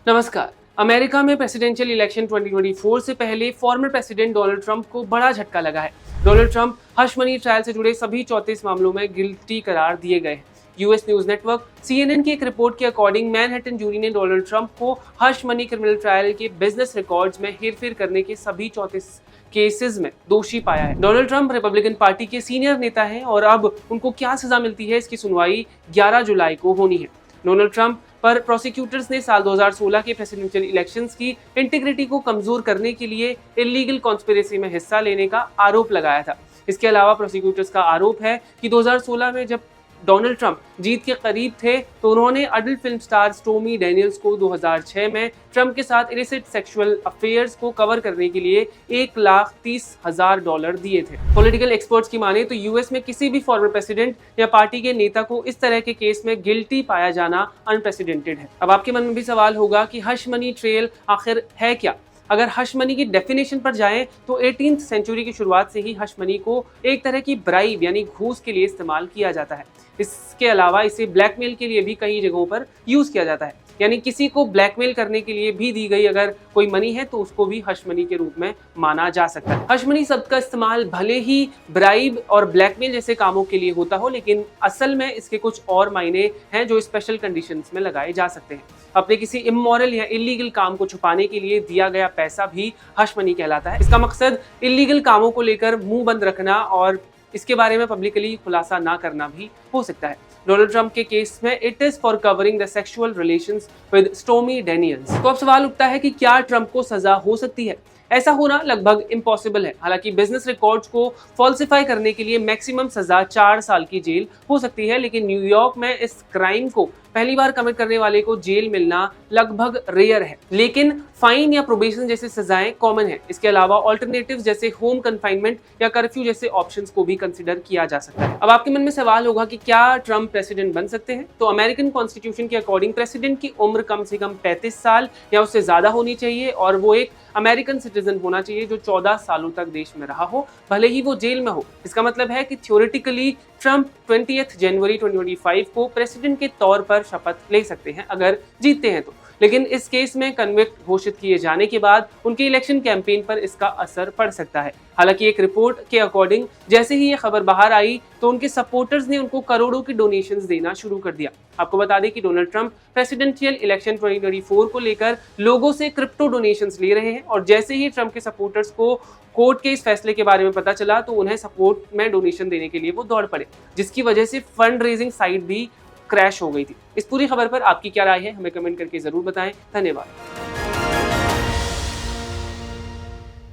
नमस्कार। अमेरिका में presidential election 2024 से पहले फॉर्मर प्रेसिडेंट डोनाल्ड ट्रंप को बड़ा झटका लगा है। Donald Trump hush money trial से जुड़े सभी 34 मामलों में गिल्टी करार दिए गए हैं। यूएस न्यूज नेटवर्क CNN की एक रिपोर्ट के अकॉर्डिंग मैनहट्टन जूरी ने डोनाल्ड ट्रंप को हश मनी क्रिमिनल ट्रायल के बिजनेस रिकॉर्ड्स में हेरफेर करने के सभी 34 केसेस में दोषी पाया है। डोनाल्ड ट्रंप रिपब्लिकन पार्टी के सीनियर नेता हैं और अब उनको क्या सजा मिलती है, इसकी सुनवाई 11 जुलाई को होनी है। डोनाल्ड ट्रंप पर प्रोसिक्यूटर्स ने साल 2016 के प्रेसिडेंशियल इलेक्शंस की इंटीग्रिटी को कमजोर करने के लिए इलीगल कॉन्स्पिरेसी में हिस्सा लेने का आरोप लगाया था। इसके अलावा प्रोसिक्यूटर्स का आरोप है कि 2016 में जब डोनाल्ड ट्रंप जीत के करीब थे तो उन्होंने अडल्ट फिल्म स्टार स्टोमी डैनियल्स को 2006 में ट्रंप के साथ इलिसिट सेक्सुअल अफेयर्स को कवर करने के लिए $1,30,000 दिए थे। पॉलिटिकल एक्सपर्ट्स की माने तो यूएस में किसी भी फॉर्मर प्रेसिडेंट या पार्टी के नेता को इस तरह के केस में गिल्टी पाया जाना अनप्रेसिडेंटेड है। अब आपके मन में भी सवाल होगा कि हश मनी ट्रेल आखिर है क्या। अगर हश मनी की डेफिनेशन पर जाएं तो 18th सेंचुरी की शुरुआत से ही हश मनी को एक तरह की ब्राइब यानी घूस के लिए इस्तेमाल किया जाता है। इसके अलावा इसे ब्लैकमेल के लिए भी कई जगहों पर यूज किया जाता है, यानी किसी को ब्लैकमेल करने के लिए भी दी गई अगर कोई मनी है तो उसको भी हश मनी के रूप में माना जा सकता है। हश मनी शब्द का इस्तेमाल भले ही ब्राइब और ब्लैकमेल जैसे कामों के लिए होता हो, लेकिन असल में इसके कुछ और मायने हैं जो स्पेशल कंडीशंस में लगाए जा सकते हैं। अपने किसी इमोरल या इलीगल काम को छुपाने के लिए दिया गया पैसा भी हश मनी कहलाता है। इसका मकसद इलीगल कामों को लेकर मुंह बंद रखना और इसके बारे में पब्लिकली खुलासा ना करना भी हो सकता है। डोनाल्ड ट्रंप के केस में it is for covering the sexual relations with Stormy Daniels. तो अब सवाल उठता है कि क्या ट्रंप को सजा हो सकती है। ऐसा होना लगभग इम्पॉसिबल है। हालांकि बिजनेस रिकॉर्ड्स को फॉल्सिफाई करने के लिए मैक्सिमम सजा 4 साल की जेल हो सकती है, लेकिन न्यूयॉर्क में इस क्राइम को पहली बार कमिट करने वाले को जेल मिलना लगभग रेयर है, लेकिन फाइन या प्रोबेशन जैसे सजाएं कॉमन है। इसके अलावा ऑल्टरनेटिव्स जैसे होम कन्फाइनमेंट या कर्फ्यू जैसे ऑप्शंस को भी कंसिडर किया जा सकता है। अब आपके मन में सवाल होगा कि क्या ट्रंप प्रेसिडेंट बन सकते हैं। तो अमेरिकन कॉन्स्टिट्यूशन के अकॉर्डिंग प्रेसिडेंट की उम्र कम से कम 35 साल या उससे ज्यादा होनी चाहिए और वो एक अमेरिकन सिटीजन होना चाहिए जो 14 सालों तक देश में रहा हो, भले ही वो जेल में हो। इसका मतलब है कि थ्योरेटिकली ट्रंप 20 जनवरी 2025 को प्रेसिडेंट के तौर पर शपथ ले सकते हैं अगर जीतते हैं तो, लेकिन इस केस में कन्विक्ट घोषित किए जाने के बाद उनके इलेक्शन कैंपेन पर इसका असर पड़ सकता है। हालांकि एक रिपोर्ट के अकॉर्डिंग जैसे ही ये खबर बाहर आई तो उनके सपोर्टर्स ने उनको करोड़ों की डोनेशंस देना शुरू कर दिया। आपको बता दें कि डोनाल्ड ट्रंप प्रेसिडेंशियल इलेक्शन 2024 को लेकर लोगों से क्रिप्टो डोनेशंस ले रहे हैं और जैसे ही ट्रंप के सपोर्टर्स को कोर्ट के इस फैसले के बारे में पता चला तो उन्हें सपोर्ट में डोनेशन देने के लिए वो दौड़ पड़े, जिसकी वजह से फंड रेजिंग साइट भी क्रैश हो गई थी। इस पूरी खबर पर आपकी क्या राय है, हमें कमेंट करके जरूर बताएं। धन्यवाद।